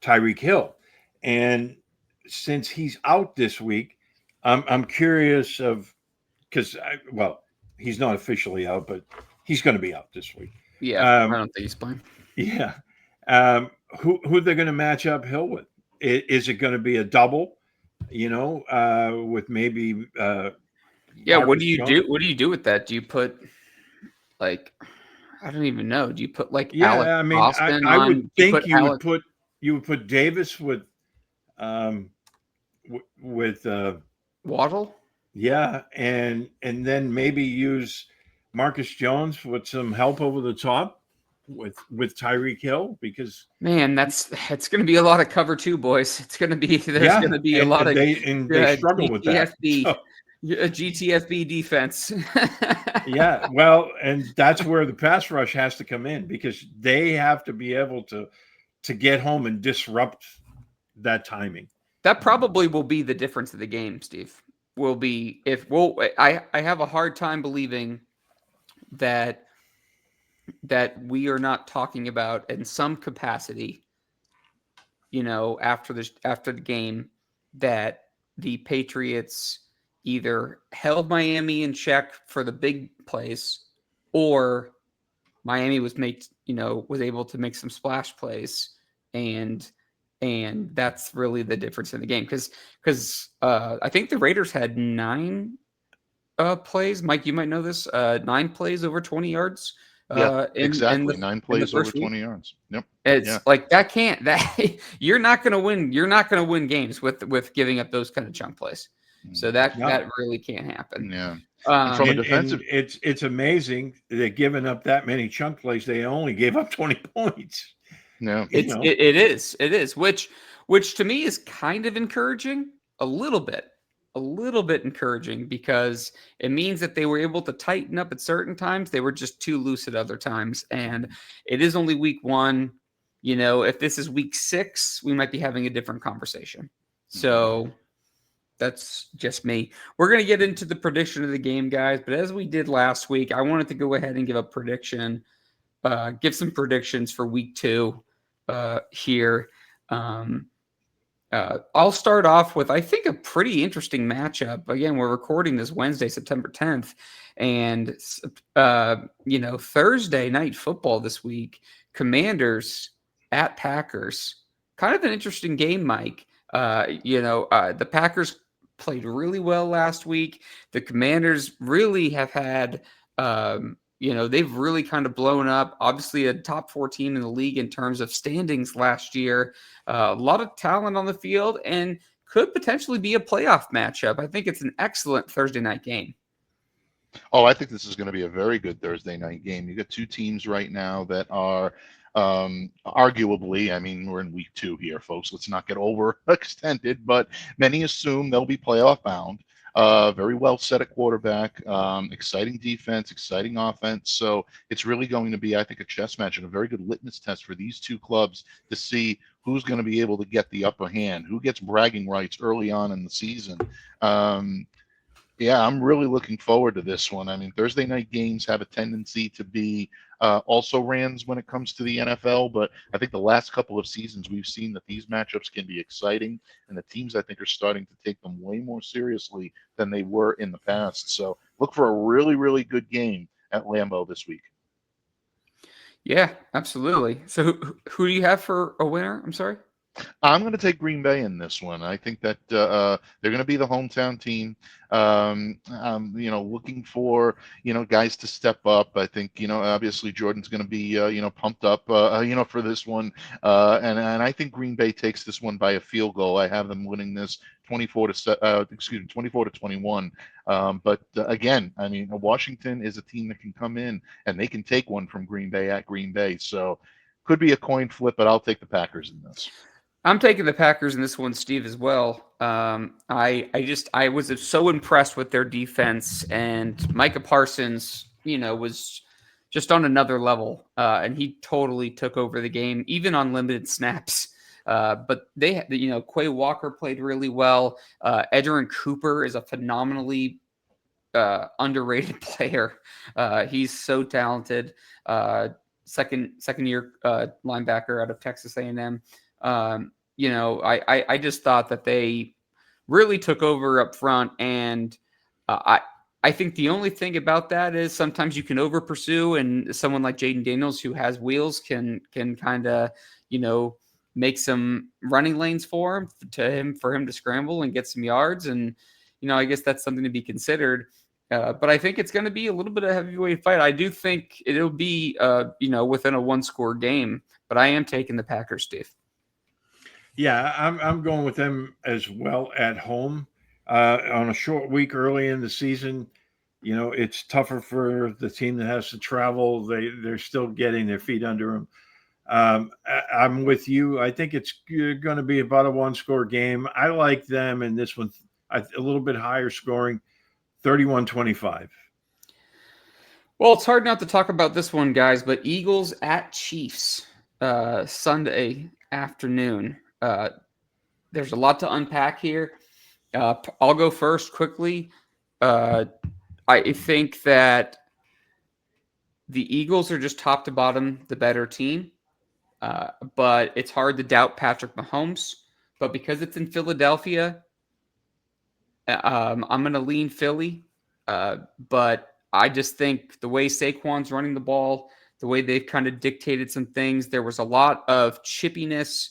Tyreek Hill, and since he's out this week, I'm curious of because he's not officially out, but he's going to be out this week. Yeah, I don't think he's playing. Yeah, who they're going to match up Hill with? Is it going to be a double? With maybe Yeah, what Marcus do you Jones? do? What do you do with that? Do you put like I don't even know. Do you put like Alex Yeah, I mean, Austin I on? would Do you think put Alex you would put Davis with um with Waddle? yeah, and then maybe use Marcus Jones with some help over the top with Tyreek Hill because Man, it's going to be a lot of cover two, boys. There's going yeah, to be a lot of and they struggle with that. GTFB, So, GTFB defense. yeah, well, and that's where the pass rush has to come in because they have to be able to get home and disrupt that timing. That probably will be the difference of the game, Steve. Will be if I have a hard time believing that we are not talking about in some capacity, after the game, that the Patriots either held Miami in check for the big plays, or Miami was able to make some splash plays, and that's really the difference in the game because I think the Raiders had 9 plays. Mike, you might know this. 9 plays over 20 yards. Yeah, In exactly. 9 the plays over first week. 20 yards. Yep. It's like you're not going to win. You're not going to win games with giving up those kind of chunk plays. So that really can't happen. Yeah. And from a defensive, and it's amazing that giving up that many chunk plays, they only gave up 20 points. Yeah, it is, which to me is kind of encouraging, a little bit encouraging, because it means that they were able to tighten up at certain times. They were just too loose at other times, and it is only week 1. If this is week 6, we might be having a different conversation. So that's just me. We're going to get into the prediction of the game, guys, but as we did last week, I wanted to go ahead and give a prediction, give some predictions for week 2 here. I'll start off with, I think, a pretty interesting matchup. Again, we're recording this Wednesday, September 10th, and Thursday night football this week. Commanders at Packers. Kind of an interesting game, Mike. The Packers played really well last week. The Commanders really have had, they've really kind of blown up. Obviously, a top 4 team in the league in terms of standings last year. A lot of talent on the field, and could potentially be a playoff matchup. I think it's an excellent Thursday night game. Oh, I think this is going to be a very good Thursday night game. You got 2 teams right now that are arguably, I mean, we're in week 2 here, folks. Let's not get overextended, but many assume they'll be playoff bound. Very well set at quarterback, exciting defense, exciting offense. So it's really going to be, I think, a chess match and a very good litmus test for these 2 clubs to see who's going to be able to get the upper hand, who gets bragging rights early on in the season. Yeah, I'm really looking forward to this one. I mean, Thursday night games have a tendency to be also rans when it comes to the NFL, but I think the last couple of seasons we've seen that these matchups can be exciting, and the teams, I think, are starting to take them way more seriously than they were in the past. So look for a really, really good game at Lambeau this week. Yeah, absolutely. So who do you have for a winner? I'm sorry. I'm going to take Green Bay in this one. I think that they're going to be the hometown team. Looking for guys to step up. I think obviously Jordan's going to be pumped up for this one, and I think Green Bay takes this one by a field goal. I have them winning this 24 to 21. But again, I mean, Washington is a team that can come in and they can take one from Green Bay at Green Bay. So could be a coin flip, but I'll take the Packers in this. I'm taking the Packers in this one, Steve, as well. I was so impressed with their defense, and Micah Parsons, was just on another level, and he totally took over the game, even on limited snaps. But Quay Walker played really well. Edgerrin Cooper is a phenomenally underrated player. He's so talented. Second year linebacker out of Texas A&M. I just thought that they really took over up front, and I think the only thing about that is sometimes you can over pursue, and someone like Jaden Daniels who has wheels can kind of make some running lanes for him to scramble and get some yards, and I guess that's something to be considered. But I think it's going to be a little bit of a heavyweight fight. I do think it'll be within a one-score game, but I am taking the Packers, Steve. Yeah, I'm going with them as well at home. On a short week early in the season, it's tougher for the team that has to travel. They're still getting their feet under them. I'm with you. I think it's going to be about a one-score game. I like them in this one a little bit higher scoring, 31-25. Well, it's hard not to talk about this one, guys, but Eagles at Chiefs, Sunday afternoon. There's a lot to unpack here. I'll go first quickly. I think that the Eagles are just top to bottom the better team, but it's hard to doubt Patrick Mahomes. But because it's in Philadelphia, I'm going to lean Philly. But I just think the way Saquon's running the ball, the way they've kind of dictated some things, there was a lot of chippiness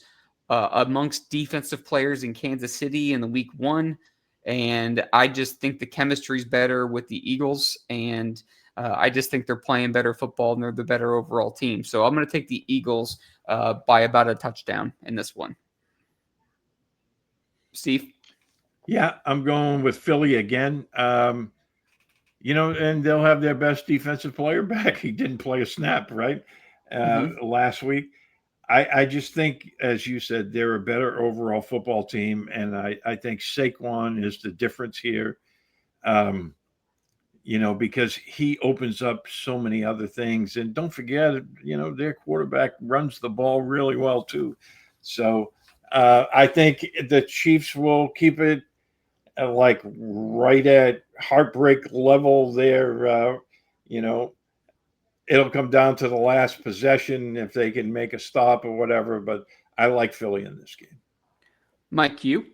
amongst defensive players in Kansas City in the week one. And I just think the chemistry is better with the Eagles. And I just think they're playing better football and they're the better overall team. So I'm going to take the Eagles by about a touchdown in this one. Steve? Yeah, I'm going with Philly again. And they'll have their best defensive player back. He didn't play a snap, right? Last week. I just think, as you said, they're a better overall football team. And I think Saquon is the difference here, because he opens up so many other things. And don't forget, their quarterback runs the ball really well, too. So I think the Chiefs will keep it like right at heartbreak level there. It'll come down to the last possession if they can make a stop or whatever, but I like Philly in this game. Mike, you?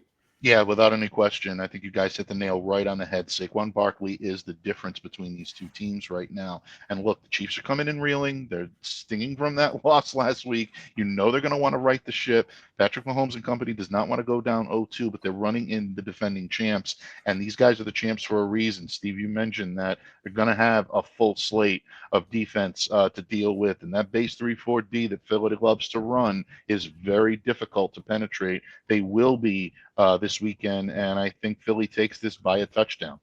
Yeah, without any question. I think you guys hit the nail right on the head. Saquon Barkley is the difference between these two teams right now. And look, the Chiefs are coming in reeling. They're stinging from that loss last week. They're going to want to right the ship. Patrick Mahomes and company does not want to go down 0-2, but they're running in the defending champs. And these guys are the champs for a reason. Steve, you mentioned that they're going to have a full slate of defense to deal with. And that base 3-4-D that Philly loves to run is very difficult to penetrate. They will be this weekend, and I think Philly takes this by a touchdown.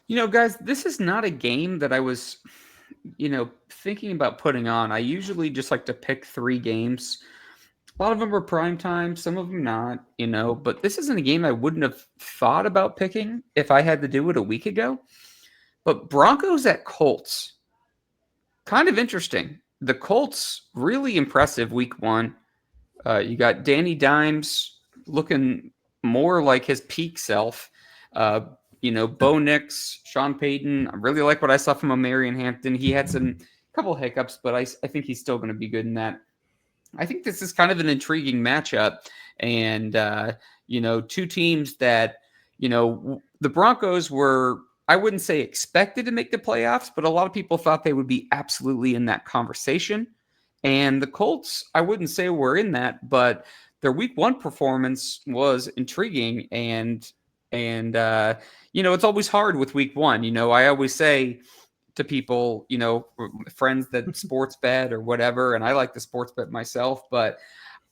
Guys, this is not a game that I was, thinking about putting on. I usually just like to pick 3 games. A lot of them are prime time, some of them not, but this isn't a game I wouldn't have thought about picking if I had to do it a week ago. But Broncos at Colts, kind of interesting. The Colts, really impressive week one. You got Danny Dimes looking more like his peak self. Bo Nix, Sean Payton. I really like what I saw from Marion Hampton. He had some couple hiccups, but I think he's still going to be good in that. I think this is kind of an intriguing matchup. And, two teams that, the Broncos were, I wouldn't say expected to make the playoffs, but a lot of people thought they would be absolutely in that conversation. And the Colts, I wouldn't say were in that, but their week one performance was intriguing. And it's always hard with week one. I always say to people, friends that sports bet or whatever, and I like to sports bet myself, but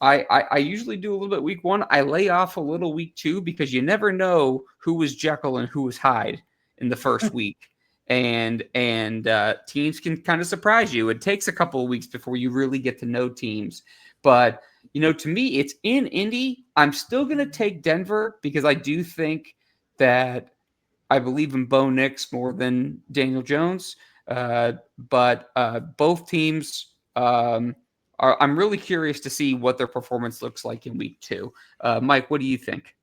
I usually do a little bit week one. I lay off a little week two because you never know who was Jekyll and who was Hyde in the first week. and teams can kind of surprise you. It takes a couple of weeks before you really get to know teams. But, to me, it's in Indy. I'm still going to take Denver because I do think that I believe in Bo Nix more than Daniel Jones. But both teams I'm really curious to see what their performance looks like in week 2. Mike, what do you think?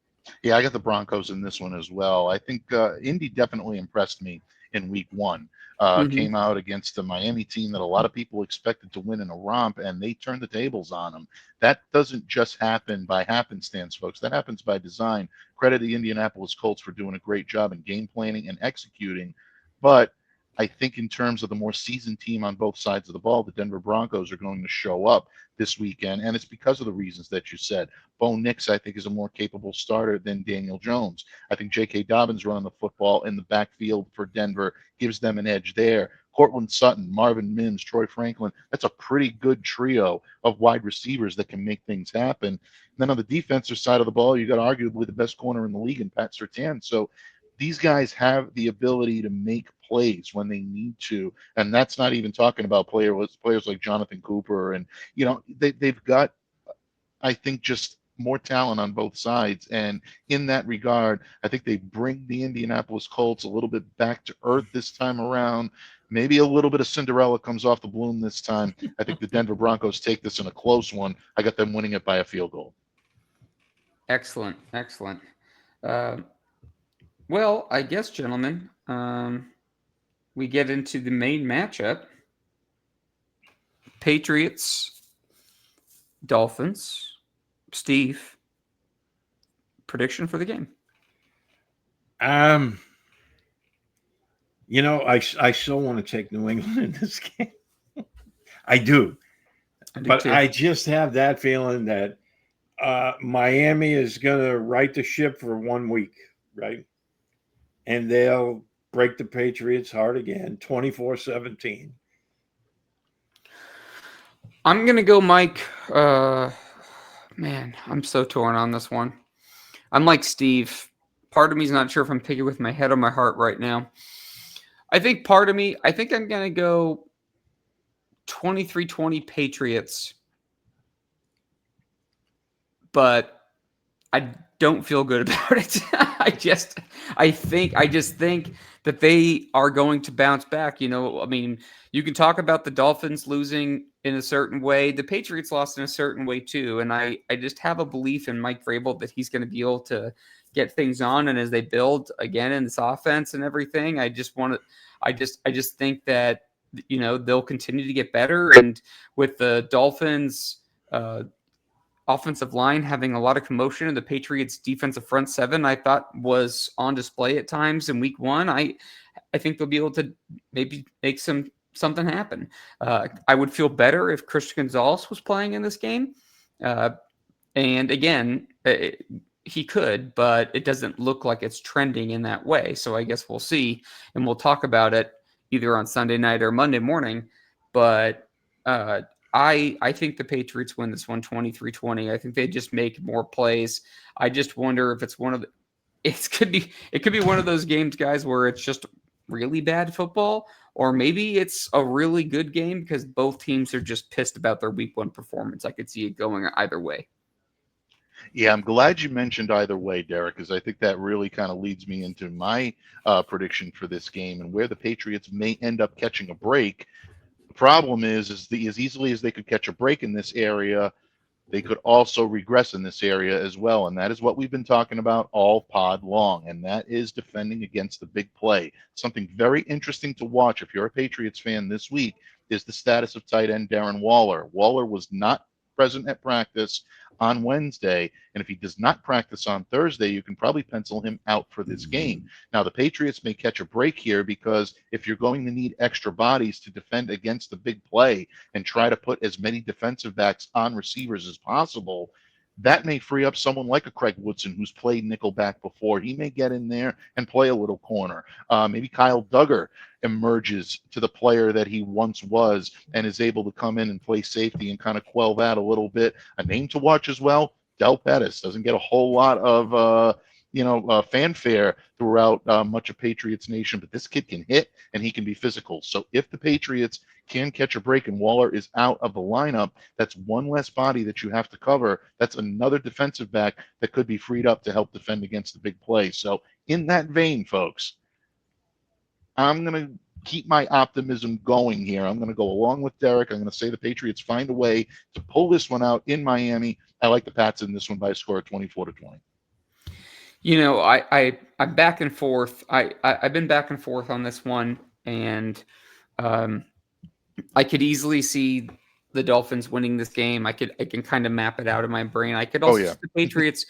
Yeah, I got the Broncos in this one as well. I think Indy definitely impressed me in week 1. Came out against the Miami team that a lot of people expected to win in a romp, and they turned the tables on them. That doesn't just happen by happenstance, folks. That happens by design. Credit the Indianapolis Colts for doing a great job in game planning and executing. But I think in terms of the more seasoned team on both sides of the ball, the Denver Broncos are going to show up this weekend, and it's because of the reasons that you said. Bo Nix, I think, is a more capable starter than Daniel Jones. I think J.K. Dobbins running the football in the backfield for Denver gives them an edge there. Cortland Sutton, Marvin Mims, Troy Franklin, that's a pretty good trio of wide receivers that can make things happen. And then on the defensive side of the ball, you got arguably the best corner in the league in Pat Surtain. So these guys have the ability to make plays when they need to, and that's not even talking about players like Jonathan Cooper, and they've got, I think, just more talent on both sides. And in that regard, I think they bring the Indianapolis Colts a little bit back to earth this time around. Maybe a little bit of Cinderella comes off the bloom this time. I think the Denver Broncos take this in a close one. I got them winning it by a field goal. Excellent. Well, I guess, gentlemen, we get into the main matchup. Patriots, Dolphins. Steve, prediction for the game? I still want to take New England in this game. I do but too. I just have that feeling that Miami is going to right the ship for 1 week, right? And they'll break the Patriots' heart again, 24-17. I'm going to go Mike. Man, I'm so torn on this one. I'm like Steve. Part of me is not sure if I'm picking with my head or my heart right now. I think I'm going to go 23-20 Patriots. But I don't feel good about it. I just think that they are going to bounce back. I mean, you can talk about the Dolphins losing in a certain way. The Patriots lost in a certain way too. And I just have a belief in Mike Vrabel that he's going to be able to get things on. And as they build again in this offense and everything, I just think that, they'll continue to get better. And with the Dolphins, offensive line having a lot of commotion, and the Patriots defensive front seven I thought was on display at times in week 1. I think they'll be able to maybe make something happen. I would feel better if Christian Gonzalez was playing in this game. And again, he could, but it doesn't look like it's trending in that way. So I guess we'll see, and we'll talk about it either on Sunday night or Monday morning. But I think the Patriots win this one 23-20. I think they just make more plays. I just wonder if it's it could be one of those games, guys, where it's just really bad football, or maybe it's a really good game because both teams are just pissed about their week 1 performance. I could see it going either way. Yeah, I'm glad you mentioned either way, Derek, because I think that really kind of leads me into my prediction for this game and where the Patriots may end up catching a break. The problem is as easily as they could catch a break in this area, they could also regress in this area as well. And that is what we've been talking about all pod long, and that is defending against the big play. Something very interesting to watch if you're a Patriots fan this week is the status of tight end Darren Waller. Waller was not present at practice on Wednesday, and if he does not practice on Thursday, you can probably pencil him out for this game. Now, the Patriots may catch a break here because if you're going to need extra bodies to defend against the big play and try to put as many defensive backs on receivers as possible, that may free up someone like a Craig Woodson who's played nickelback before. He may get in there and play a little corner. Maybe Kyle Duggar emerges to the player that he once was and is able to come in and play safety and kind of quell that a little bit. A name to watch as well, Del Pettis doesn't get a whole lot of fanfare throughout much of Patriots Nation, but this kid can hit and he can be physical. So if the Patriots can catch a break and Waller is out of the lineup, that's one less body that you have to cover. That's another defensive back that could be freed up to help defend against the big play. So in that vein, folks, I'm going to keep my optimism going here. I'm going to go along with Derek. I'm going to say the Patriots find a way to pull this one out in Miami. I like the Pats in this one by a score of 24-20. I'm back and forth. I've been back and forth on this one, and I could easily see the Dolphins winning this game. I can kind of map it out in my brain. I could also see the Patriots.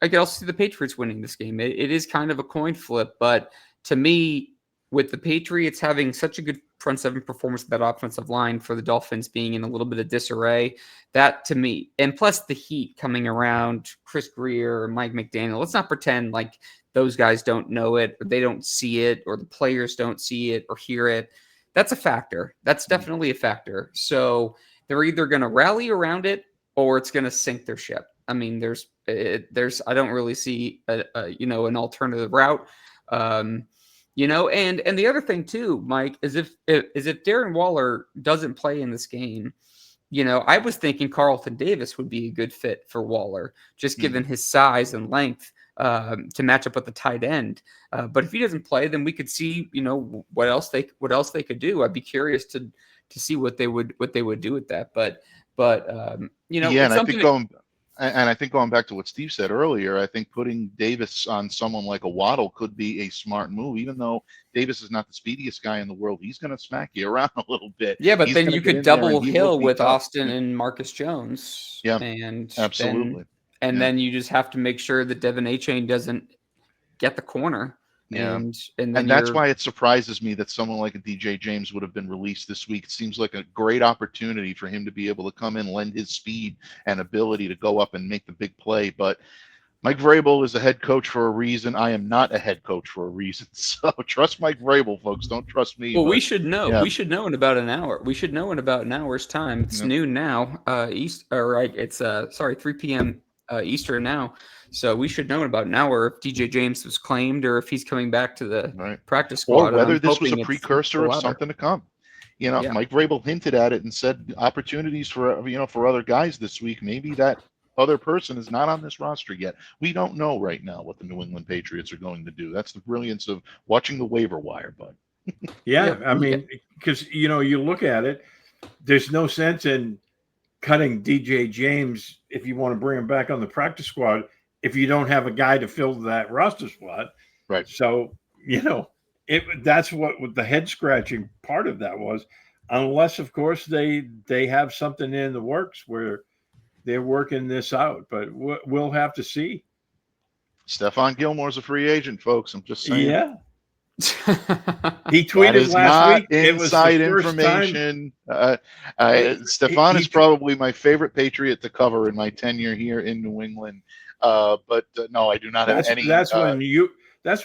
I could also see the Patriots winning this game. It is kind of a coin flip, but to me, with the Patriots having such a good front seven performance with that offensive line, for the Dolphins being in a little bit of disarray, that to me, and plus the heat coming around Chris Greer or Mike McDaniel, let's not pretend like those guys don't know it, or they don't see it, or the players don't see it or hear it. That's a factor. That's definitely a factor. So they're either going to rally around it or it's going to sink their ship. I mean, I don't really see an alternative route. And the other thing too, Mike, is if Darren Waller doesn't play in this game, I was thinking Carlton Davis would be a good fit for Waller, just given his size and length to match up with the tight end. But if he doesn't play, then we could see, what else they could do. I'd be curious to see what they would do with that. But and I think going back to what Steve said earlier, I think putting Davis on someone like a Waddle could be a smart move. Even though Davis is not the speediest guy in the world, he's going to smack you around a little bit. Yeah, but he's then you could double Hill with tough. Austin and Marcus Jones. Yeah, and absolutely. Then you just have to make sure that Devin Achane doesn't get the corner. Yeah. And that's why it surprises me that someone like a DJ James would have been released this week. It seems like a great opportunity for him to be able to come in, lend his speed and ability to go up and make the big play. But Mike Vrabel is a head coach for a reason. I am not a head coach for a reason. So trust Mike Vrabel, folks. Don't trust me. Well, we should know. Yeah. We should know in about an hour. We should know in about an hour's time. It's noon now. It's 3 p.m. Eastern now. So we should know in about an hour if DJ James was claimed or if he's coming back to the practice squad. Or whether this was a precursor of something to come. Mike Vrabel hinted at it and said opportunities for other guys this week. Maybe that other person is not on this roster yet. We don't know right now what the New England Patriots are going to do. That's the brilliance of watching the waiver wire, bud. I mean, because, you look at it, there's no sense in cutting DJ James if you want to bring him back on the practice squad if you don't have a guy to fill that roster spot. Right. So, that's what the head scratching part of that was, unless, of course, they have something in the works where they're working this out. But we'll have to see. Stephon Gilmore's a free agent, folks. I'm just saying. Yeah. He tweeted last week. It was inside information. Stephon is probably my favorite Patriot to cover in my tenure here in New England. But no, I do not have any. That's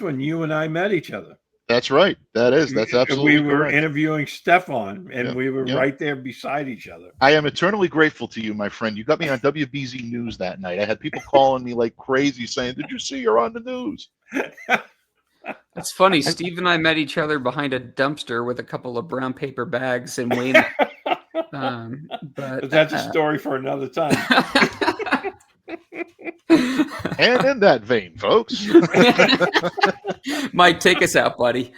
when you and I met each other. That's right. That's absolutely. We were correct. Interviewing Stephon, and we were right there beside each other. I am eternally grateful to you, my friend. You got me on WBZ News that night. I had people calling me like crazy, saying, "Did you see you're on the news?" That's funny. Steve and I met each other behind a dumpster with a couple of brown paper bags in Wayne. But that's a story for another time. And in that vein, folks. Mike, take us out, buddy.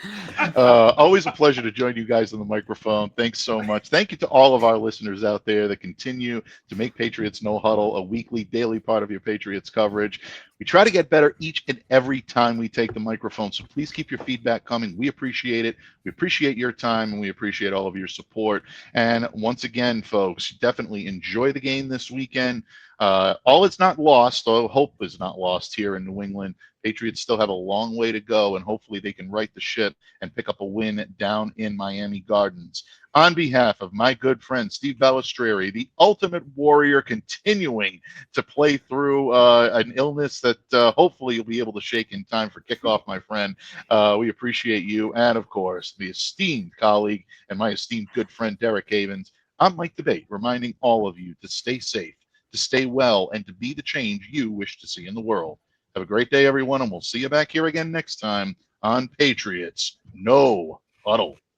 Always a pleasure to join you guys on the microphone. Thanks so much. Thank you to all of our listeners out there that continue to make Patriots No Huddle a weekly, daily part of your Patriots coverage. We try to get better each and every time we take the microphone, so please keep your feedback coming. We appreciate it. We appreciate your time, and we appreciate all of your support. And once again, folks, definitely enjoy the game this weekend. All is not lost, though hope is not lost here in New England. Patriots still have a long way to go, and hopefully they can right the ship and pick up a win down in Miami Gardens. On behalf of my good friend Steve Balestrieri, the ultimate warrior, continuing to play through an illness that hopefully you'll be able to shake in time for kickoff, my friend. We appreciate you. And, of course, the esteemed colleague and my esteemed good friend Derek Havens. I'm Mike Debate, reminding all of you to stay safe, to stay well, and to be the change you wish to see in the world. Have a great day, everyone, and we'll see you back here again next time on Patriots No Huddle.